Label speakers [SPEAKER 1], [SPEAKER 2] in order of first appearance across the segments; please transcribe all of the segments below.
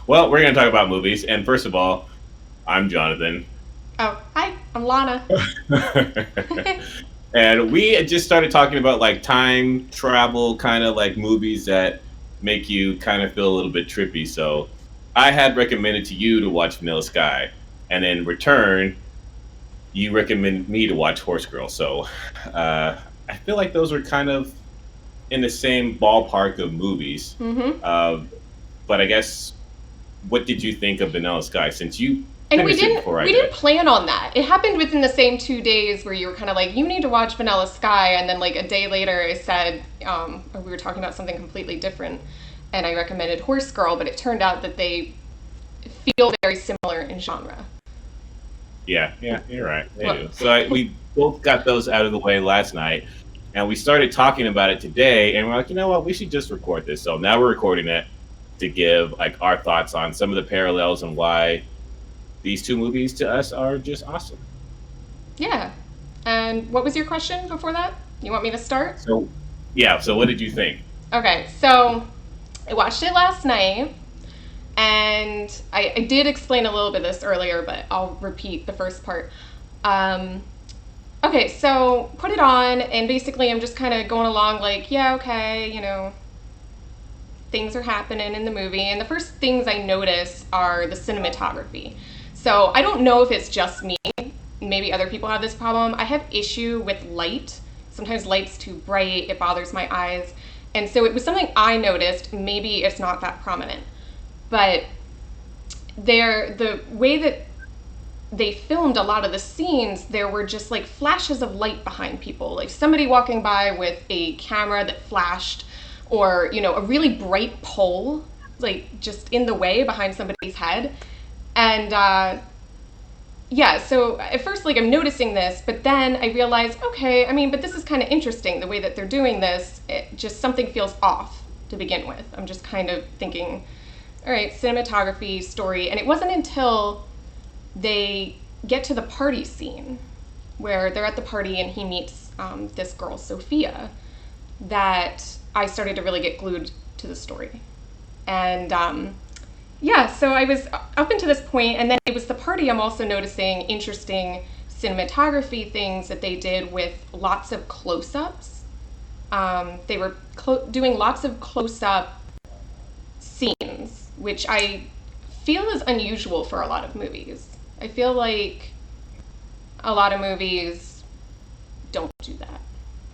[SPEAKER 1] Well, we're going to talk about movies. And first of all, I'm Jonathan.
[SPEAKER 2] Oh, hi, I'm Lana.
[SPEAKER 1] And we had just started talking about like time travel kind of like movies that make you kind of feel a little bit trippy. So I had recommended to you to watch Vanilla Sky. And in return, you recommended me to watch Horse Girl. So I feel like those are kind of in the same ballpark of movies.
[SPEAKER 2] hmm
[SPEAKER 1] Uh, but I guess, what did you think of Vanilla Sky since you
[SPEAKER 2] And we
[SPEAKER 1] finished it
[SPEAKER 2] didn't
[SPEAKER 1] before I
[SPEAKER 2] we didn't
[SPEAKER 1] did?
[SPEAKER 2] plan on that. It happened within the same 2 days where you were kind of like, you need to watch Vanilla Sky, and then like a day later, I said, or we were talking about something completely different, and I recommended Horse Girl, but it turned out that they feel very similar in genre.
[SPEAKER 1] Yeah, yeah, you're right. They
[SPEAKER 2] Well,
[SPEAKER 1] do. So we both got those out of the way last night, and we started talking about it today. And we're like, you know what? We should just record this. So now we're recording it to give like our thoughts on some of the parallels and why these two movies to us are just awesome.
[SPEAKER 2] yeah. And what was your question before that? You want me to start?
[SPEAKER 1] So yeah. So what did you think?
[SPEAKER 2] Okay, so I watched it last night. And I did explain a little bit of this earlier, but I'll repeat the first part. Um, okay, so put it on, and basically I'm just kind of going along like, yeah, okay, things are happening in the movie. And the first things I notice are the cinematography. So I don't know if it's just me. Maybe other people have this problem. I have issue with light. Sometimes light's too bright, it bothers my eyes. And so it was something I noticed. Maybe it's not that prominent. But the way that they filmed a lot of the scenes, there were just like flashes of light behind people, like somebody walking by with a camera that flashed, or a really bright pole like just in the way behind somebody's head. And yeah, so at first, like, I'm noticing this, but then I realize, okay, I mean, but this is kind of interesting the way that they're doing this. It just, something feels off to begin with. I'm just kind of thinking, all right, cinematography, story. And it wasn't until they get to the party scene where they're at the party and he meets this girl, Sophia, that I started to really get glued to the story. And yeah, so I was up until this point, and then it was the party. I'm also noticing interesting cinematography things that they did with lots of close-ups. They were doing lots of close-up scenes, which I feel is unusual for a lot of movies. I feel like a lot of movies don't do that.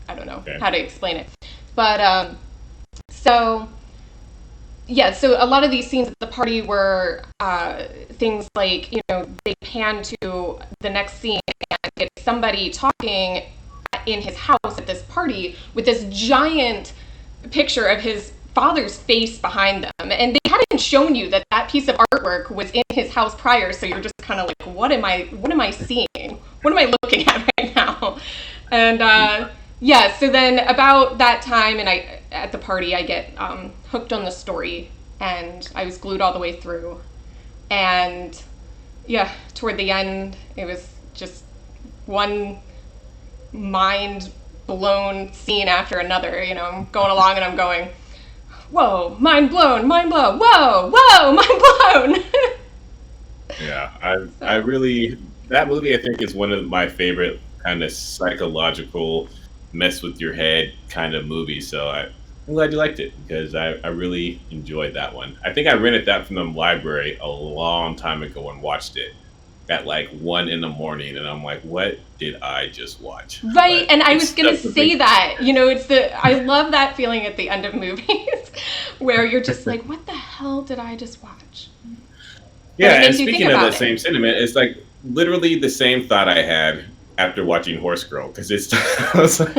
[SPEAKER 2] I don't know
[SPEAKER 1] Okay.
[SPEAKER 2] how to explain it. But so yeah, so a lot of these scenes at the party were things like, they pan to the next scene and it's somebody talking in his house at this party with this giant picture of his father's face behind them. And they hadn't shown you that that piece of artwork was in his house prior, so you're just kind of like, what am I seeing? What am I looking at right now? And yeah, so then about that time, and at the party, I get hooked on the story, and I was glued all the way through. And yeah, toward the end, it was just one mind blown scene after another. I'm going along and I'm going, whoa, mind blown, whoa, mind blown.
[SPEAKER 1] Yeah, I
[SPEAKER 2] So
[SPEAKER 1] really, that movie I think is one of my favorite kind of psychological mess with your head kind of movies. So I'm glad you liked it because I really enjoyed that one. I think I rented that from the library a long time ago and watched it at like 1 in the morning, and I'm like, what did I just watch?
[SPEAKER 2] right,
[SPEAKER 1] But
[SPEAKER 2] and I
[SPEAKER 1] it's
[SPEAKER 2] was gonna
[SPEAKER 1] stuff to think
[SPEAKER 2] say that. I love that feeling at the end of movies where you're just like, what the hell did I just watch? But it
[SPEAKER 1] Yeah, and
[SPEAKER 2] makes you think
[SPEAKER 1] speaking of the
[SPEAKER 2] about it.
[SPEAKER 1] same sentiment, it's like literally the same thought I had after watching Horse Girl because it's I was like,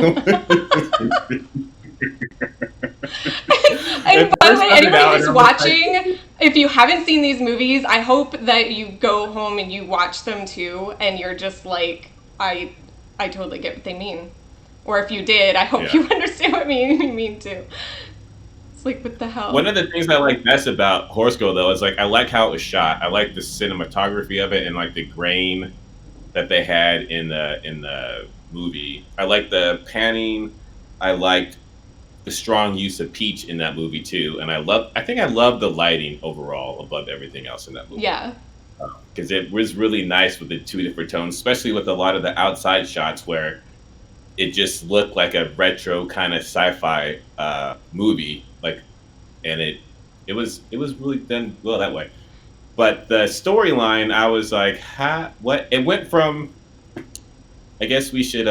[SPEAKER 2] And
[SPEAKER 1] it
[SPEAKER 2] by the
[SPEAKER 1] first
[SPEAKER 2] way,
[SPEAKER 1] started
[SPEAKER 2] anybody
[SPEAKER 1] out and
[SPEAKER 2] who's
[SPEAKER 1] I'm just like,
[SPEAKER 2] watching, if you haven't seen these movies, I hope that you go home and you watch them too, and you're just like, I totally get what they mean. Or if you did, I hope
[SPEAKER 1] yeah.
[SPEAKER 2] you understand what you mean too. It's like, what the
[SPEAKER 1] One
[SPEAKER 2] hell?
[SPEAKER 1] of the things I like best about Horse Girl though is like I like how it was shot. I like the cinematography of it and like the grain that they had in the movie. I like the panning. I liked the strong use of peach in that movie too, and I think I love the lighting overall above everything else in that movie
[SPEAKER 2] Yeah.
[SPEAKER 1] because it was really nice with the two different tones, especially with a lot of the outside shots where it just looked like a retro kind of sci-fi movie, like, and it was really done well that way. But the storyline, I was like, ha, what? It went from, I guess we should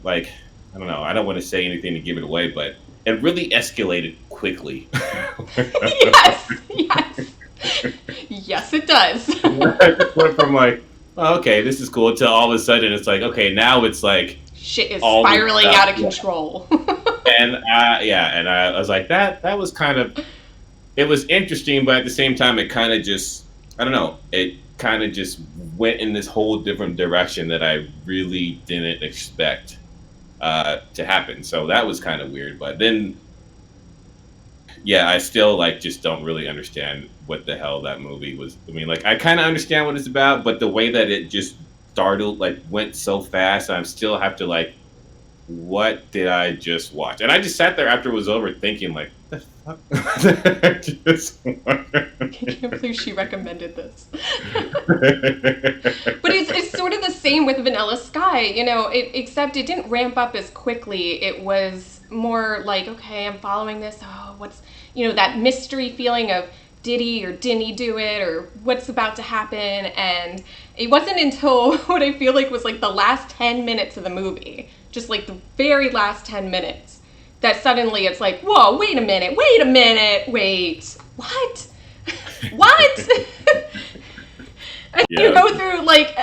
[SPEAKER 1] like, I don't know, I don't want to say anything to give it away, but it really escalated quickly.
[SPEAKER 2] Yes. Yes. Yes, it does.
[SPEAKER 1] I just went from like, oh, okay, this is cool, to all of a sudden it's like, okay, now it's like
[SPEAKER 2] Shit is
[SPEAKER 1] all this
[SPEAKER 2] spiraling
[SPEAKER 1] stuff.
[SPEAKER 2] out of
[SPEAKER 1] Yeah.
[SPEAKER 2] control.
[SPEAKER 1] And yeah, and I was like, that was kind of, it was interesting, but at the same time, it kind of just, I don't know, it kind of just went in this whole different direction that I really didn't expect to happen. So that was kind of weird. But then, yeah, I still like just don't really understand what the hell that movie was. I mean, like I kind of understand what it's about, but the way that it just started, like went so fast, I still have to like, what did I just watch? And I just sat there after it was over thinking like, the fuck? I just
[SPEAKER 2] I can't believe she recommended this. But it's sort of the same with Vanilla Sky, except it didn't ramp up as quickly. It was more like, okay, I'm following this. Oh, what's, that mystery feeling of did he or didn't he do it or what's about to happen. And it wasn't until what I feel like was like the last 10 minutes of the movie, just like the very last 10 minutes, that suddenly it's like, whoa, wait a minute, wait, what? What? And you
[SPEAKER 1] Yeah,
[SPEAKER 2] go through like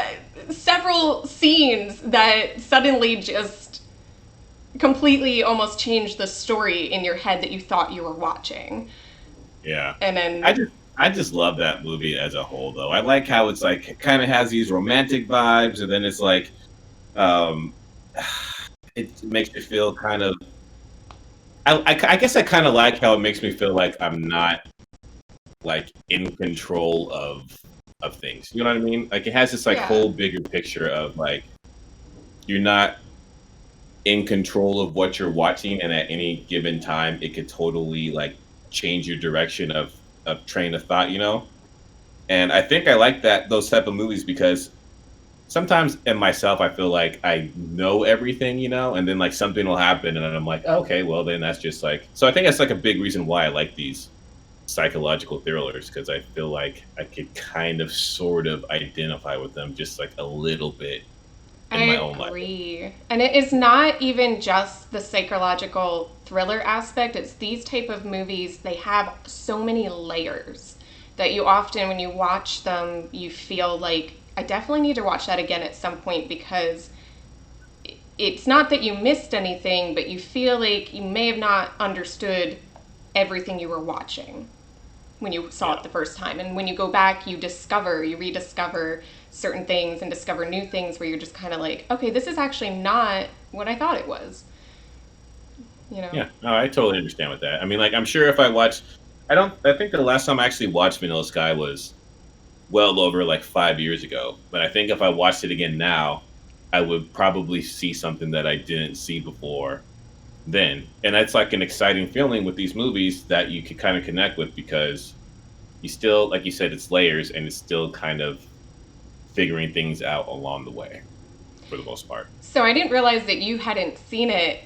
[SPEAKER 2] several scenes that suddenly just completely almost change the story in your head that you thought you were watching.
[SPEAKER 1] yeah.
[SPEAKER 2] And
[SPEAKER 1] I
[SPEAKER 2] then,
[SPEAKER 1] just I just love that movie as a whole though. I like how it's like kind of has these romantic vibes, and then it's like um it makes me feel kind of I guess I kind of like how it makes me feel like I'm not like in control of things. You know what I mean? Like it has this like
[SPEAKER 2] yeah,
[SPEAKER 1] whole bigger picture of like you're not in control of what you're watching, and at any given time it could totally like change your direction of train of thought, you know? And I think I like that those type of movies because sometimes in myself I feel like I know everything, you know, and then like something will happen and then I'm like, oh, okay, well then that's just like, so I think that's like a big reason why I like these psychological thrillers, because I feel like I could kind of sort of identify with them just like a little bit in my
[SPEAKER 2] I
[SPEAKER 1] own life.
[SPEAKER 2] agree. And it is not even just the psychological thriller aspect. It's these type of movies, they have so many layers that you often, when you watch them, you feel like, I definitely need to watch that again at some point because it's not that you missed anything, but you feel like you may have not understood everything you were watching when you saw
[SPEAKER 1] Yeah.
[SPEAKER 2] it the first time. And when you go back, you rediscover certain things and discover new things where you're just kind of like, okay, this is actually not what I thought it was, you know?
[SPEAKER 1] Yeah, no, I totally understand with that. I mean, like, I'm sure if I watch, I think the last time I actually watched Vanilla Sky was well over like 5 years ago. But I think if I watched it again now, I would probably see something that I didn't see before then. And that's like an exciting feeling with these movies that you can kind of connect with because you still, like you said, it's layers and it's still kind of figuring things out along the way for the most part.
[SPEAKER 2] So I didn't realize that you hadn't seen it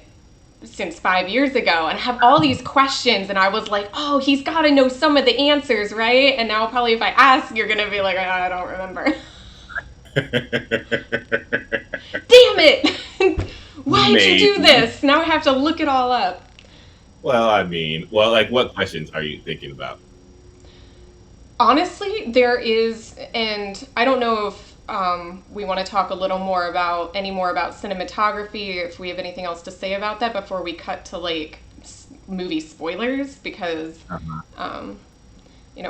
[SPEAKER 2] since 5 years ago and have all these questions. And I was like, oh, he's got to know some of the answers, right? And now probably if I ask, you're going to be like, I don't remember. Damn it! Why did you do
[SPEAKER 1] Maybe.
[SPEAKER 2] this? Now I have to look it all up.
[SPEAKER 1] Well, I mean, well, like, what questions are you thinking about?
[SPEAKER 2] Honestly, there is, and I don't know if we want to talk a little more about any more about cinematography, if we have anything else to say about that before we cut to like movie spoilers, because
[SPEAKER 1] Uh-huh.
[SPEAKER 2] um,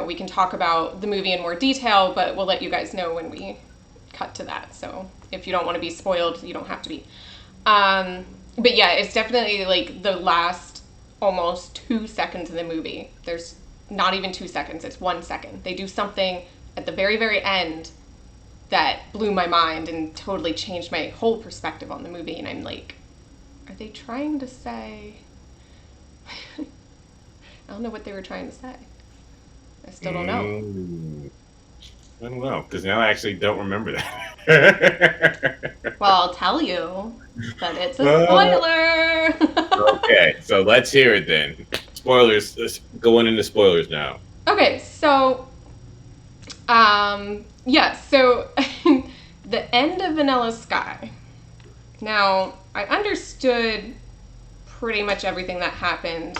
[SPEAKER 2] we can talk about the movie in more detail, but we'll let you guys know when we cut to that. So if you don't want to be spoiled, you don't have to be. Um, but yeah, it's definitely like the last almost 2 seconds of the movie. There's not even 2 seconds, it's 1 second. They do something at the very, very end that blew my mind and totally changed my whole perspective on the movie. And I'm like, are they trying to say I don't know what they were trying to say. I still don't know.
[SPEAKER 1] I don't know, because now I actually don't remember that.
[SPEAKER 2] Well, I'll tell you, but it's a
[SPEAKER 1] Uh,
[SPEAKER 2] spoiler.
[SPEAKER 1] okay, so let's hear it then. Spoilers. Let's going into spoilers now.
[SPEAKER 2] Okay, so yeah, so the end of Vanilla Sky. Now, I understood pretty much everything that happened.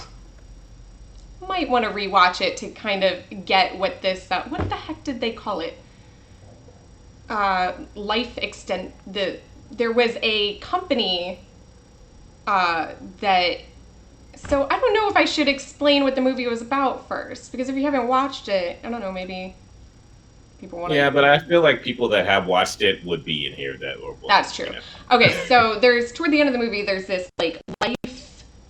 [SPEAKER 2] Might want to rewatch it to kind of get what this what the heck did they call it? Life extend there was a company that so I don't know if I should explain what the movie was about first, because if you haven't watched it, I don't know, maybe people want to.
[SPEAKER 1] Yeah, but I feel like people that have watched it would be in here that or
[SPEAKER 2] That's true. Okay, so there's toward the end of the movie, there's this like life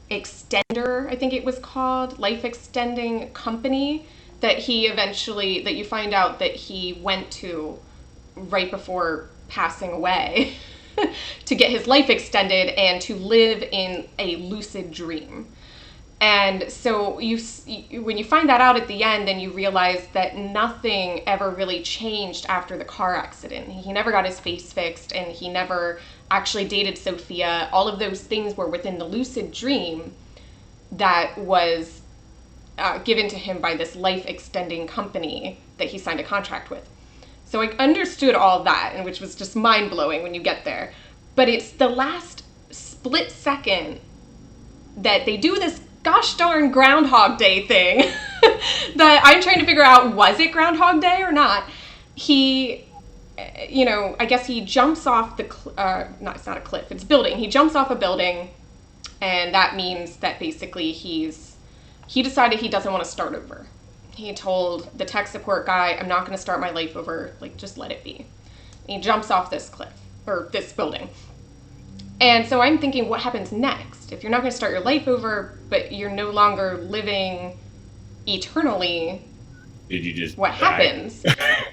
[SPEAKER 2] extender, I think it was called, life extending company that he eventually that you find out that he went to right before passing away to get his life extended and to live in a lucid dream. And so when you find that out at the end, then you realize that nothing ever really changed after the car accident. He never got his face fixed, and he never actually dated Sophia. All of those things were within the lucid dream that was given to him by this life extending company that he signed a contract with. So I understood all that, and which was just mind blowing when you get there. But it's the last split second that they do this gosh darn Groundhog Day thing that I'm trying to figure out, was it Groundhog Day or not? He, I guess he jumps off no, it's not a cliff, it's a building. He jumps off a building, and that means that basically he decided he doesn't want to start over. He told the tech support guy, I'm not going to start my life over, like, just let it be. And he jumps off this cliff, or this building. And so I'm thinking, what happens next? If you're not going to start your life over, but you're no longer living eternally,
[SPEAKER 1] did you just
[SPEAKER 2] what
[SPEAKER 1] die?
[SPEAKER 2] happens?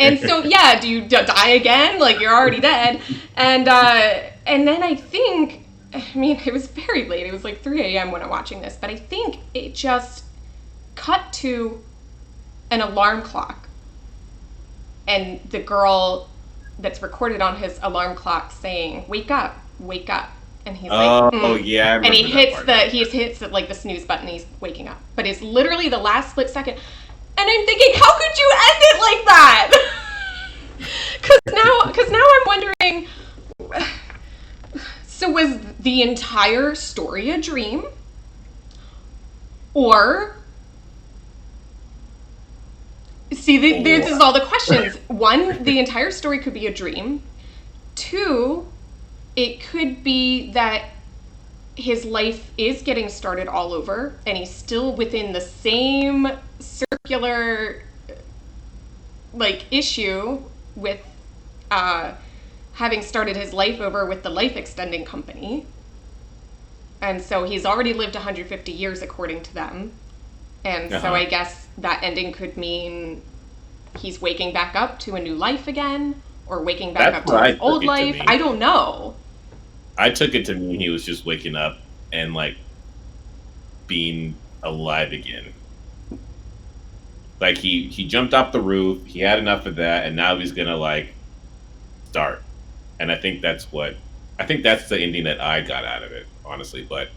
[SPEAKER 2] And so, yeah, do you die again? Like, you're already dead. And then I think, I mean, it was very late. It was like 3 a.m. when I'm watching this. But I think it just cut to an alarm clock. And the girl that's recorded on his alarm clock saying, wake up. Wake up. And he's like,
[SPEAKER 1] yeah, I remember
[SPEAKER 2] and he
[SPEAKER 1] that
[SPEAKER 2] hits like the snooze button, he's waking up. But it's literally the last split second. And I'm thinking, how could you end it like that? Because now I'm wondering, so was the entire story a dream? Or see, this is all the questions. One, the entire story could be a dream. Two, it could be that his life is getting started all over, and he's still within the same circular, like, issue with having started his life over with the life extending company. And so he's already lived 150 years according to them. And so I guess that ending could mean he's waking back up to a new life again, or waking back up to his old life. I don't know.
[SPEAKER 1] I took it to mean he was just waking up and, like, being alive again. Like, he jumped off the roof, he had enough of that, and now he's gonna, like, start. And I think that's the ending that I got out of it, honestly. But,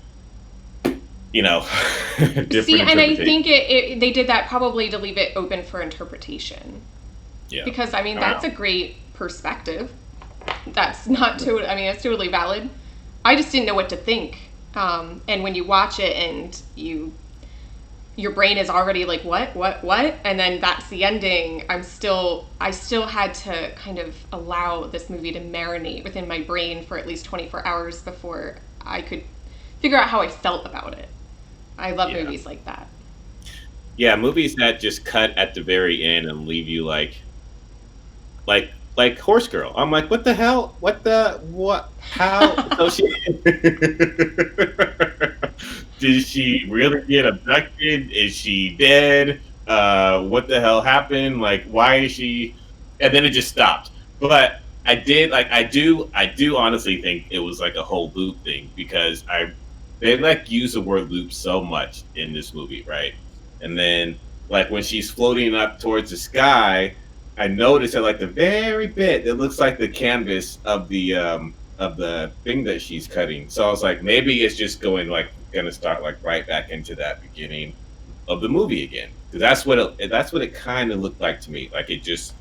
[SPEAKER 1] different.
[SPEAKER 2] See, and I think they did that probably to leave it open for interpretation.
[SPEAKER 1] Yeah.
[SPEAKER 2] Because, I mean, that's a great perspective. That's not totally, I mean, that's totally valid. I just didn't know what to think. And when you watch it and your brain is already like, what? And then that's the ending. I still had to kind of allow this movie to marinate within my brain for at least 24 hours before I could figure out how I felt about it. I love movies like that.
[SPEAKER 1] Yeah, movies that just cut at the very end and leave you like Horse Girl. I'm like, what the hell? What? How? So did she really get abducted? Is she dead? What the hell happened? Like, why is she? And then it just stopped. But I do honestly think it was like a whole loop thing, because they like use the word loop so much in this movie, right? And then like when she's floating up towards the sky, I noticed that like the very bit it looks like the canvas of the thing that she's cutting. So I was like, maybe it's just going like gonna start like right back into that beginning of the movie again. Because that's what it kind of looked like to me. Like it just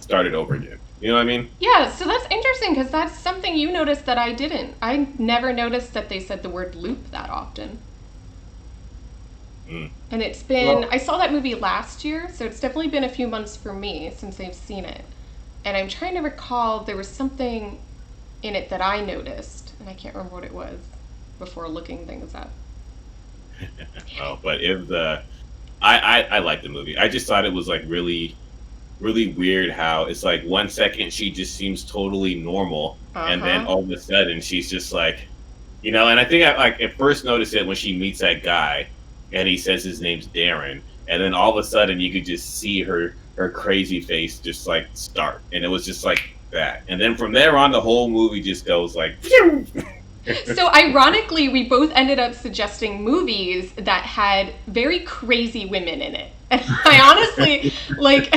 [SPEAKER 1] started over again. You know what I mean?
[SPEAKER 2] Yeah, so that's interesting because that's something you noticed that I didn't. I never noticed that they said the word loop that often.
[SPEAKER 1] Mm.
[SPEAKER 2] And it's been,
[SPEAKER 1] Well,
[SPEAKER 2] I saw that movie last year, so it's definitely been a few months for me since I've seen it. And I'm trying to recall there was something in it that I noticed, and I can't remember what it was before looking things up.
[SPEAKER 1] oh, but if the I like the movie. I just thought it was like really weird how it's like 1 second she just seems totally normal,
[SPEAKER 2] Uh
[SPEAKER 1] and then
[SPEAKER 2] huh.
[SPEAKER 1] all of a sudden she's just like, and I think I like at first noticed it when she meets that guy, and he says his name's Darren, and then all of a sudden you could just see her crazy face just like start, and it was just like that, and then from there on the whole movie just goes like, phew!
[SPEAKER 2] So ironically, we both ended up suggesting movies that had very crazy women in it. And I honestly like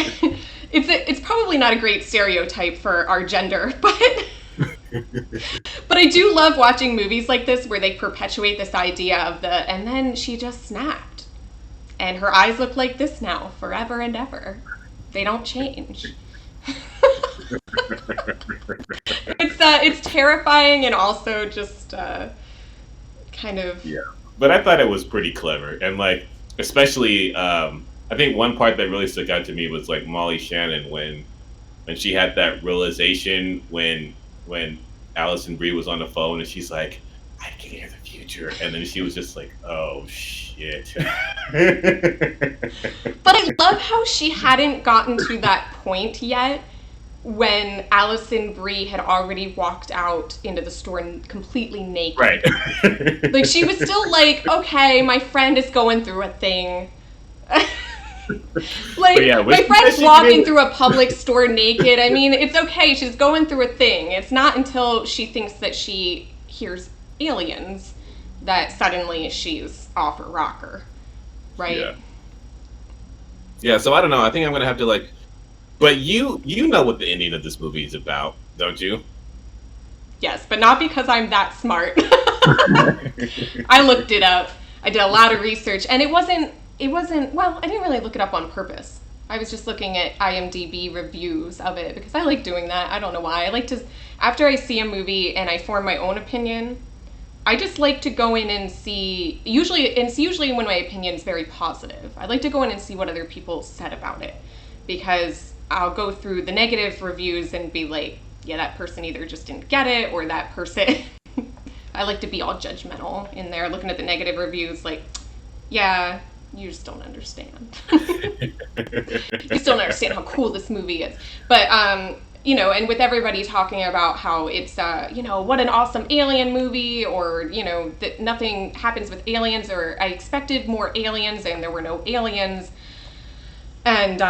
[SPEAKER 2] it's probably not a great stereotype for our gender, but I do love watching movies like this where they perpetuate this idea of the and then she just snapped and her eyes look like this now forever and ever. They don't change. It's terrifying and also just kind of
[SPEAKER 1] Yeah, but I thought it was pretty clever, and like especially, I think one part that really stuck out to me was like Molly Shannon when she had that realization when Allison Brie was on the phone and she's like, I can hear the future, and then she was just like, oh shit.
[SPEAKER 2] But I love how she hadn't gotten to that point yet when Allison Brie had already walked out into the store completely naked.
[SPEAKER 1] Right.
[SPEAKER 2] Like she was still like, okay, my friend is going through a thing.
[SPEAKER 1] But
[SPEAKER 2] Like
[SPEAKER 1] yeah, when
[SPEAKER 2] my
[SPEAKER 1] she said
[SPEAKER 2] friend's
[SPEAKER 1] she
[SPEAKER 2] walking
[SPEAKER 1] didn't.
[SPEAKER 2] through a public store naked. I mean, it's okay. She's going through a thing. It's not until she thinks that she hears aliens that suddenly she's off her rocker, right?
[SPEAKER 1] Yeah. Yeah, so I don't know. I think I'm gonna have to like, but you know what the ending of this movie is about, don't you?
[SPEAKER 2] Yes, but not because I'm that smart. I looked it up. I did a lot of research, and it wasn't. Well, I didn't really look it up on purpose. I was just looking at IMDb reviews of it because I like doing that. I don't know why. I like to after I see a movie and I form my own opinion. I just like to go in and see. Usually when my opinion is very positive. I like to go in and see what other people said about it because I'll go through the negative reviews and be like, yeah, that person either just didn't get it or that person. I like to be all judgmental in there, looking at the negative reviews, like, yeah, you just don't understand. You just don't understand how cool this movie is. But and with everybody talking about how it's what an awesome alien movie, or that nothing happens with aliens, or I expected more aliens and there were no aliens, and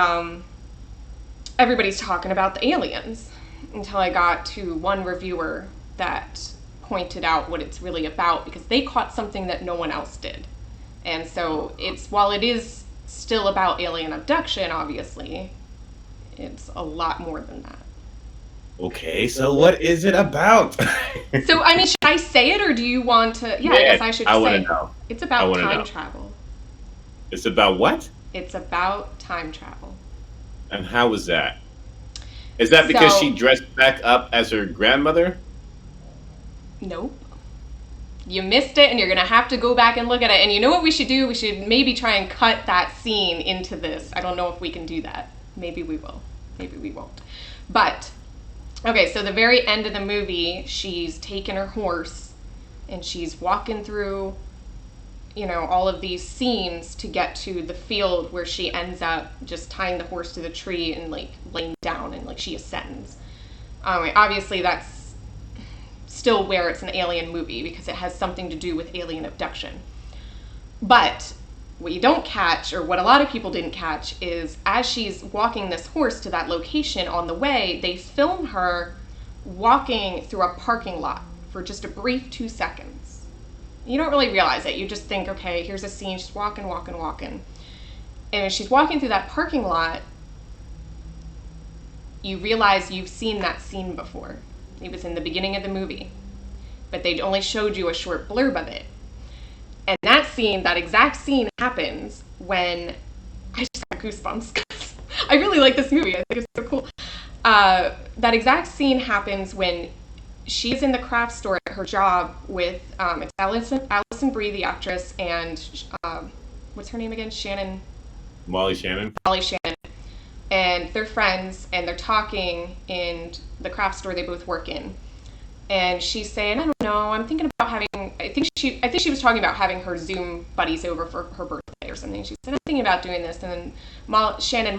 [SPEAKER 2] everybody's talking about the aliens until I got to one reviewer that pointed out what it's really about because they caught something that no one else did. And so it's while it is still about alien abduction, obviously, it's a lot more than that.
[SPEAKER 1] Okay, so what is it about?
[SPEAKER 2] So I mean, should I say it or do you want to? Yeah, I
[SPEAKER 1] Yeah,
[SPEAKER 2] guess I should
[SPEAKER 1] I
[SPEAKER 2] just
[SPEAKER 1] want to
[SPEAKER 2] say
[SPEAKER 1] know.
[SPEAKER 2] it's
[SPEAKER 1] I
[SPEAKER 2] about
[SPEAKER 1] want to
[SPEAKER 2] time
[SPEAKER 1] know.
[SPEAKER 2] travel.
[SPEAKER 1] It's about what?
[SPEAKER 2] It's about time travel.
[SPEAKER 1] And how was that? Is that because she
[SPEAKER 2] So
[SPEAKER 1] dressed back up as her grandmother?
[SPEAKER 2] nope. You missed it and you're going to have to go back and look at it. And you know what we should do? We should maybe try and cut that scene into this. I don't know if we can do that. Maybe we will. Maybe we won't. But, okay, so the very end of the movie, she's taken her horse and she's walking through, all of these scenes to get to the field where she ends up just tying the horse to the tree and, like, laying down and, like, she ascends. Obviously, that's still where it's an alien movie because it has something to do with alien abduction. But what you don't catch, or what a lot of people didn't catch, is as she's walking this horse to that location on the way, they film her walking through a parking lot for just a brief 2 seconds. You don't really realize it. You just think, okay, here's a scene. She's walking, walking, walking. And as she's walking through that parking lot, you realize you've seen that scene before. It was in the beginning of the movie, but they only showed you a short blurb of it. And that scene, that exact scene, happens when I just got goosebumps. I really like this movie. I think it's so cool. That exact scene happens when she's in the craft store at her job with it's Allison Brie, the actress, and what's her name again?
[SPEAKER 1] Molly Shannon.
[SPEAKER 2] Molly Shannon. And they're friends, and they're talking in the craft store they both work in. And she's saying, I don't know, I'm thinking about having, I think she was talking about having her Zoom buddies over for her birthday or something. She said, I'm thinking about doing this. And then Molly Shannon,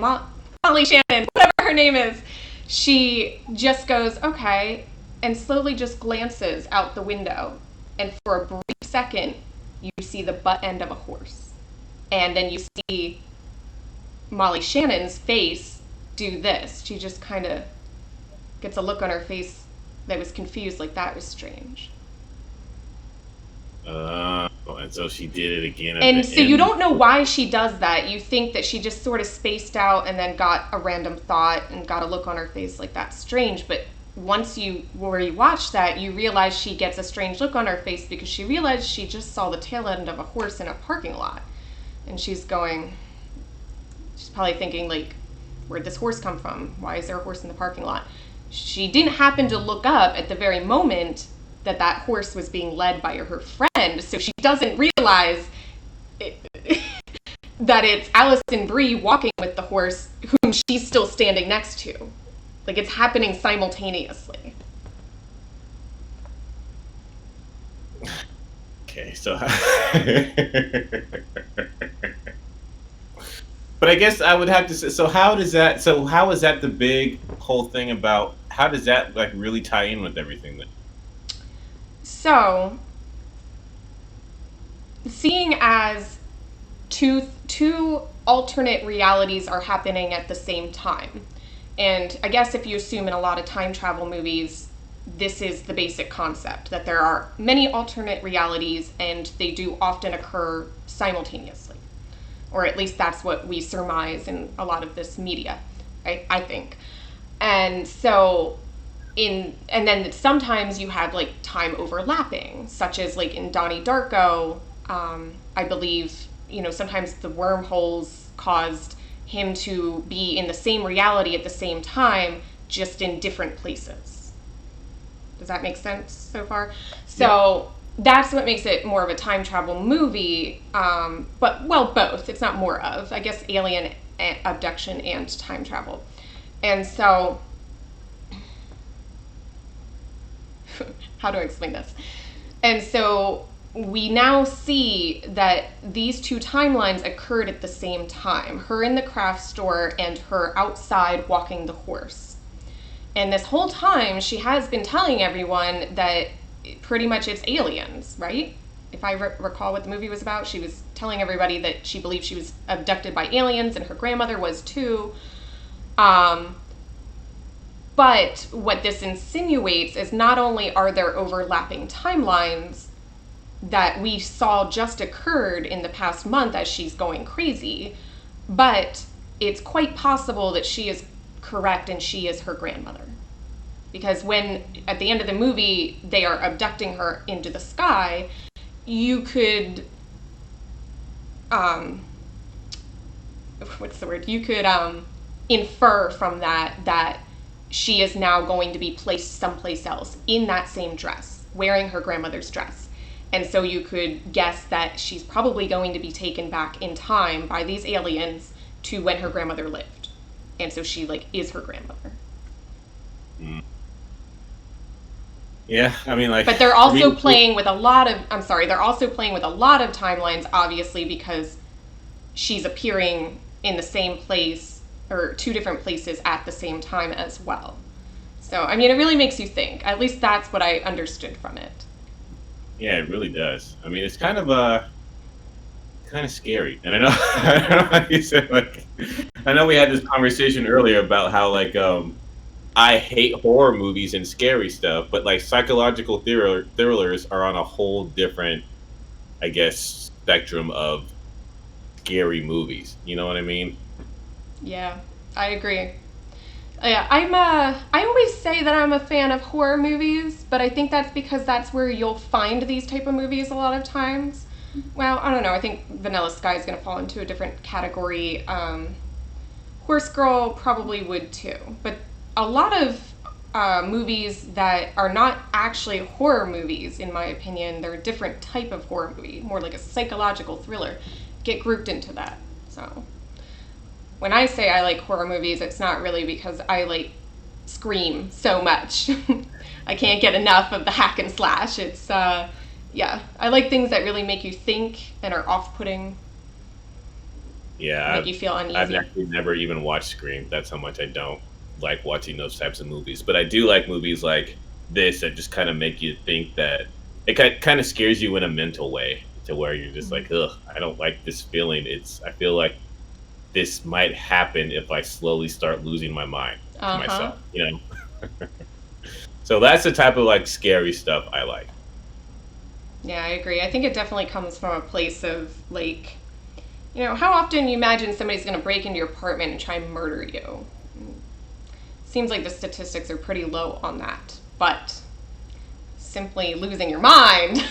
[SPEAKER 2] whatever her name is, she just goes, okay, and slowly just glances out the window. And for a brief second, you see the butt end of a horse. And then you see Molly Shannon's face do this. She just kind of gets a look on her face that was confused, like that was strange.
[SPEAKER 1] And so she did it again.
[SPEAKER 2] And so you don't know why she does that. You think that she just sort of spaced out and then got a random thought and got a look on her face like that's strange. But once you watch that, you realize she gets a strange look on her face because she realized she just saw the tail end of a horse in a parking lot. And she's probably thinking, like, where'd this horse come from? Why is there a horse in the parking lot? She didn't happen to look up at the very moment that horse was being led by her friend, so she doesn't realize that it's Allison Brie walking with the horse whom she's still standing next to. Like, it's happening simultaneously.
[SPEAKER 1] Okay, so... But I guess I would have to say, so how is that the big whole thing about, how does that, like, really tie in with everything then?
[SPEAKER 2] So, seeing as two alternate realities are happening at the same time, and I guess if you assume in a lot of time travel movies, this is the basic concept, that there are many alternate realities and they do often occur simultaneously. Or at least that's what we surmise in a lot of this media, I think. And so, and then sometimes you have like time overlapping, such as like in Donnie Darko, I believe, sometimes the wormholes caused him to be in the same reality at the same time, just in different places. Does that make sense so far? So that's what makes it more of a time travel movie, but, well, both. It's not more of, I guess, alien abduction and time travel. And so, how do I explain this? And so we now see that these two timelines occurred at the same time. Her in the craft store and her outside walking the horse. And this whole time, she has been telling everyone that pretty much it's aliens, right? If I recall what the movie was about, she was telling everybody that she believed she was abducted by aliens, and her grandmother was too. But what this insinuates is not only are there overlapping timelines that we saw just occurred in the past month as she's going crazy, but it's quite possible that she is correct and she is her grandmother. Because when, at the end of the movie, they are abducting her into the sky, you could, You could infer from that she is now going to be placed someplace else in that same dress, wearing her grandmother's dress. And so you could guess that she's probably going to be taken back in time by these aliens to when her grandmother lived. And so she, like, is her grandmother.
[SPEAKER 1] Mm. Yeah, I mean, like...
[SPEAKER 2] But they're also playing with a lot of... they're also playing with a lot of timelines, obviously, because she's appearing in the same place, or two different places at the same time as well. So, I mean, it really makes you think. At least that's what I understood from it.
[SPEAKER 1] Yeah, it really does. I mean, it's kind of scary. And I know, I don't know how you said, like... I know we had this conversation earlier about how, like, I hate horror movies and scary stuff, but like psychological thrillers are on a whole different I guess, spectrum of scary movies. You know what I mean?
[SPEAKER 2] Yeah, I agree. Yeah, I always say that I'm a fan of horror movies, but I think that's because that's where you'll find these type of movies a lot of times. Well, I don't know. I think Vanilla Sky is going to fall into a different category. Horse Girl probably would too, but a lot of movies that are not actually horror movies, in my opinion, they're a different type of horror movie, more like a psychological thriller, get grouped into that. So when I say I like horror movies, it's not really because I like Scream so much. I can't get enough of the hack and slash. It's yeah, I like things that really make you think and are off-putting,
[SPEAKER 1] Yeah,
[SPEAKER 2] make you feel
[SPEAKER 1] I've
[SPEAKER 2] uneasy.
[SPEAKER 1] actually never even watched Scream. That's how much I don't like watching those types of movies. But I do like movies like this that just kind of make you think that it kind of scares you in a mental way to where you're just like, ugh, I don't like this feeling. I feel like this might happen if I slowly start losing my mind to
[SPEAKER 2] Uh huh.
[SPEAKER 1] myself, you know? So that's the type of like scary stuff I like.
[SPEAKER 2] Yeah, I agree. I think it definitely comes from a place of like, how often you imagine somebody's going to break into your apartment and try and murder you. Seems like the statistics are pretty low on that, but simply losing your mind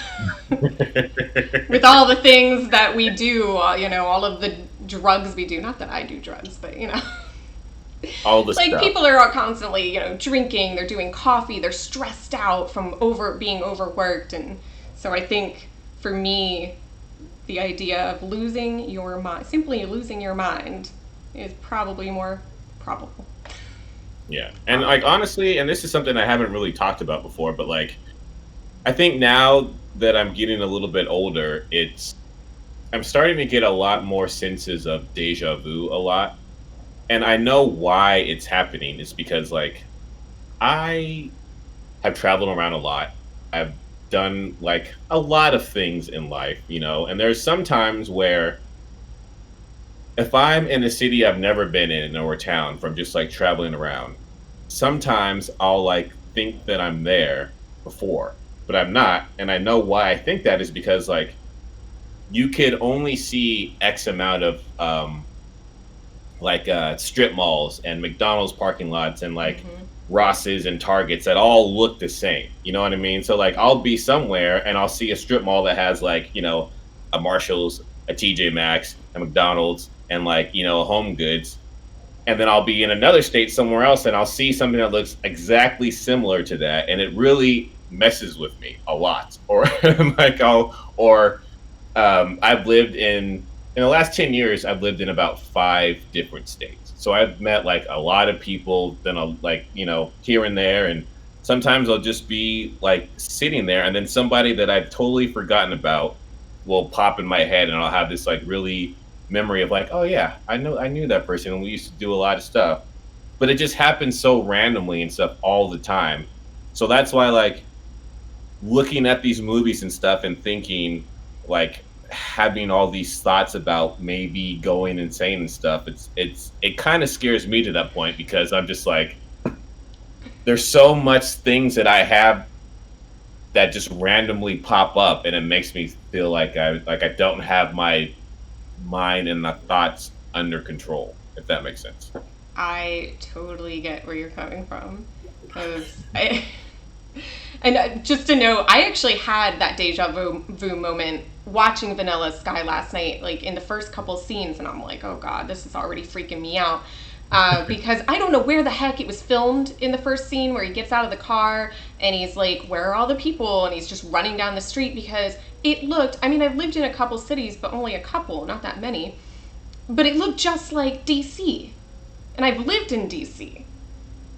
[SPEAKER 2] with all the things that we do, all of the drugs we do. Not that I do drugs, but
[SPEAKER 1] All the
[SPEAKER 2] like
[SPEAKER 1] stuff.
[SPEAKER 2] people are all constantly, drinking, they're doing coffee, they're stressed out from being overworked, and so I think for me, the idea of losing your mind, simply losing your mind, is probably more probable.
[SPEAKER 1] Yeah. And like
[SPEAKER 2] Probable.
[SPEAKER 1] honestly, and this is something I haven't really talked about before, but like I think now that I'm getting a little bit older, I'm starting to get a lot more senses of deja vu a lot. And I know why it's happening. It's because like I have traveled around a lot. I've done like a lot of things in life, and there's some times where if I'm in a city I've never been in or a town from just like traveling around, sometimes I'll like think that I'm there before, but I'm not. And I know why I think that is because like you could only see X amount of strip malls and McDonald's parking lots and like
[SPEAKER 2] Mm-hmm.
[SPEAKER 1] Ross's and Targets that all look the same. You know what I mean? So like I'll be somewhere and I'll see a strip mall that has like, a Marshalls, a TJ Maxx, a McDonald's, and like, a Home Goods. And then I'll be in another state somewhere else and I'll see something that looks exactly similar to that. And it really messes with me a lot. Or like I've lived in the last 10 years, I've lived in about 5 different states. So I've met like a lot of people, then I'll like, here and there. And sometimes I'll just be like sitting there and then somebody that I've totally forgotten about will pop in my head and I'll have this like really memory of like, oh yeah, I knew that person and we used to do a lot of stuff. But it just happens so randomly and stuff all the time. So that's why like looking at these movies and stuff and thinking like having all these thoughts about maybe going insane and stuff, it kind of scares me to that point because I'm just like there's so much things that I have that just randomly pop up and it makes me feel like I don't have my mind and the thoughts under control, if that makes sense.
[SPEAKER 2] I totally get where you're coming from, because I and just to know, I actually had that vu moment watching Vanilla Sky last night, like in the first couple scenes, and I'm like, oh god, this is already freaking me out. Because I don't know where the heck it was filmed in the first scene where he gets out of the car and he's like, where are all the people? And he's just running down the street because it looked, I mean, I've lived in a couple cities, but only a couple, not that many. But it looked just like DC. And I've lived in DC.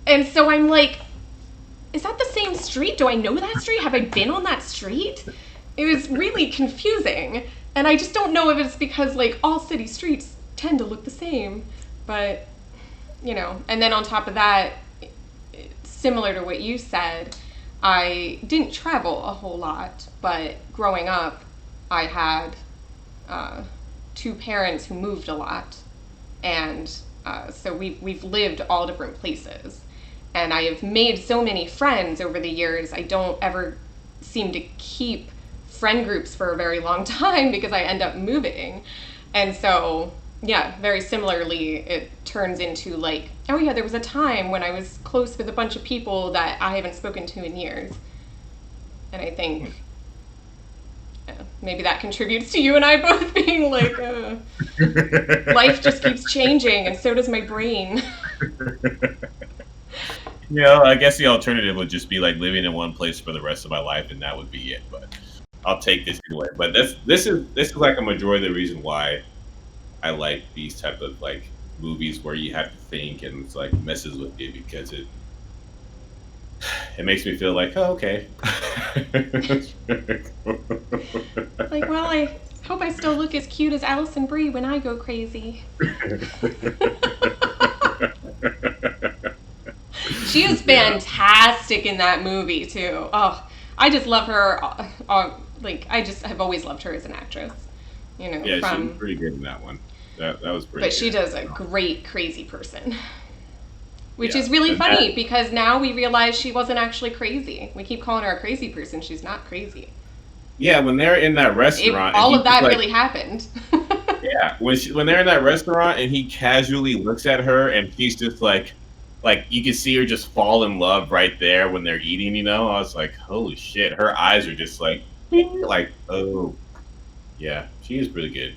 [SPEAKER 2] And so I'm like, is that the same street? Do I know that street? Have I been on that street? It was really confusing. And I just don't know if it's because, like, all city streets tend to look the same. But, and then on top of that, similar to what you said, I didn't travel a whole lot, but growing up, I had uh, two parents who moved a lot, and so we've lived all different places, and I have made so many friends over the years. I don't ever seem to keep friend groups for a very long time because I end up moving. And so, yeah, very similarly, it turns into like, oh yeah, there was a time when I was close with a bunch of people that I haven't spoken to in years. And I think maybe that contributes to you and I both being like, life just keeps changing, and so does my brain.
[SPEAKER 1] I guess the alternative would just be like living in one place for the rest of my life, and that would be it. But I'll take this anyway. But this is like a majority of the reason why I like these type of like movies where you have to think and it's like messes with you because it makes me feel like, oh, okay.
[SPEAKER 2] Like, well, I hope I still look as cute as Allison Brie when I go crazy. She is fantastic in that movie too. Oh, I just love her. Like, I just have always loved her as an actress.
[SPEAKER 1] Yeah, she was pretty good in that one. That was pretty.
[SPEAKER 2] But
[SPEAKER 1] good.
[SPEAKER 2] she does a great crazy person, which is really funny because now we realize she wasn't actually crazy. We keep calling her a crazy person. She's not crazy.
[SPEAKER 1] Yeah, when they're in that restaurant,
[SPEAKER 2] all of that really happened.
[SPEAKER 1] Yeah, when they're in that restaurant and he casually looks at her and she's just like you can see her just fall in love right there when they're eating. I was like, holy shit, her eyes are just like, like, oh, yeah, she is pretty good.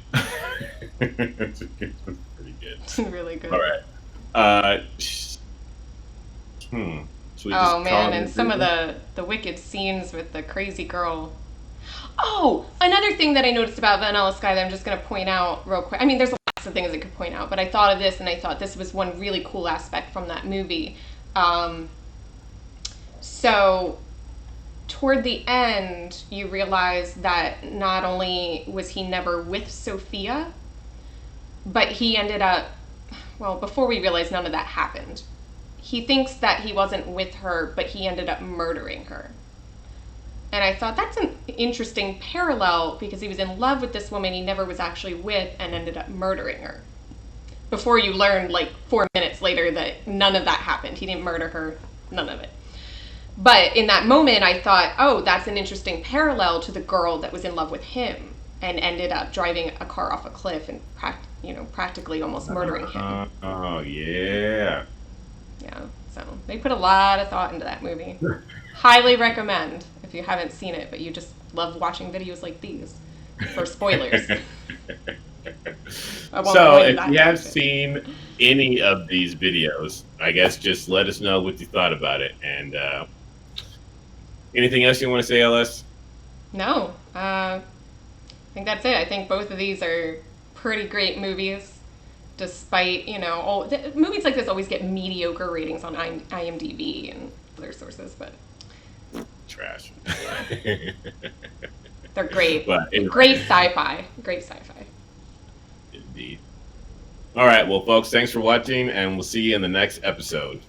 [SPEAKER 1] It's pretty good.
[SPEAKER 2] Really good.
[SPEAKER 1] All right.
[SPEAKER 2] Oh man, and some of the wicked scenes with the crazy girl. Oh, another thing that I noticed about Vanilla Sky that I'm just going to point out real quick. I mean, there's lots of things I could point out, but I thought of this and I thought this was one really cool aspect from that movie. So, toward the end, you realize that not only was he never with Sophia, but he ended up, well, before we realized none of that happened. He thinks that he wasn't with her, but he ended up murdering her. And I thought that's an interesting parallel because he was in love with this woman he never was actually with and ended up murdering her. Before you learn like 4 minutes later that none of that happened. He didn't murder her, none of it. But in that moment I thought, oh, that's an interesting parallel to the girl that was in love with him and ended up driving a car off a cliff and practically almost murdering him.
[SPEAKER 1] Oh, yeah.
[SPEAKER 2] Yeah, so they put a lot of thought into that movie. Highly recommend if you haven't seen it, but you just love watching videos like these for spoilers.
[SPEAKER 1] So if you have seen any of these videos, I guess just let us know what you thought about it. And anything else you want to say, LS?
[SPEAKER 2] No, I think that's it. I think both of these are pretty great movies. Despite, movies like this always get mediocre ratings on IMDb and other sources, but
[SPEAKER 1] trash.
[SPEAKER 2] They're great.
[SPEAKER 1] But
[SPEAKER 2] great sci-fi. Great sci-fi.
[SPEAKER 1] Indeed. All right, well, folks, thanks for watching, and we'll see you in the next episode.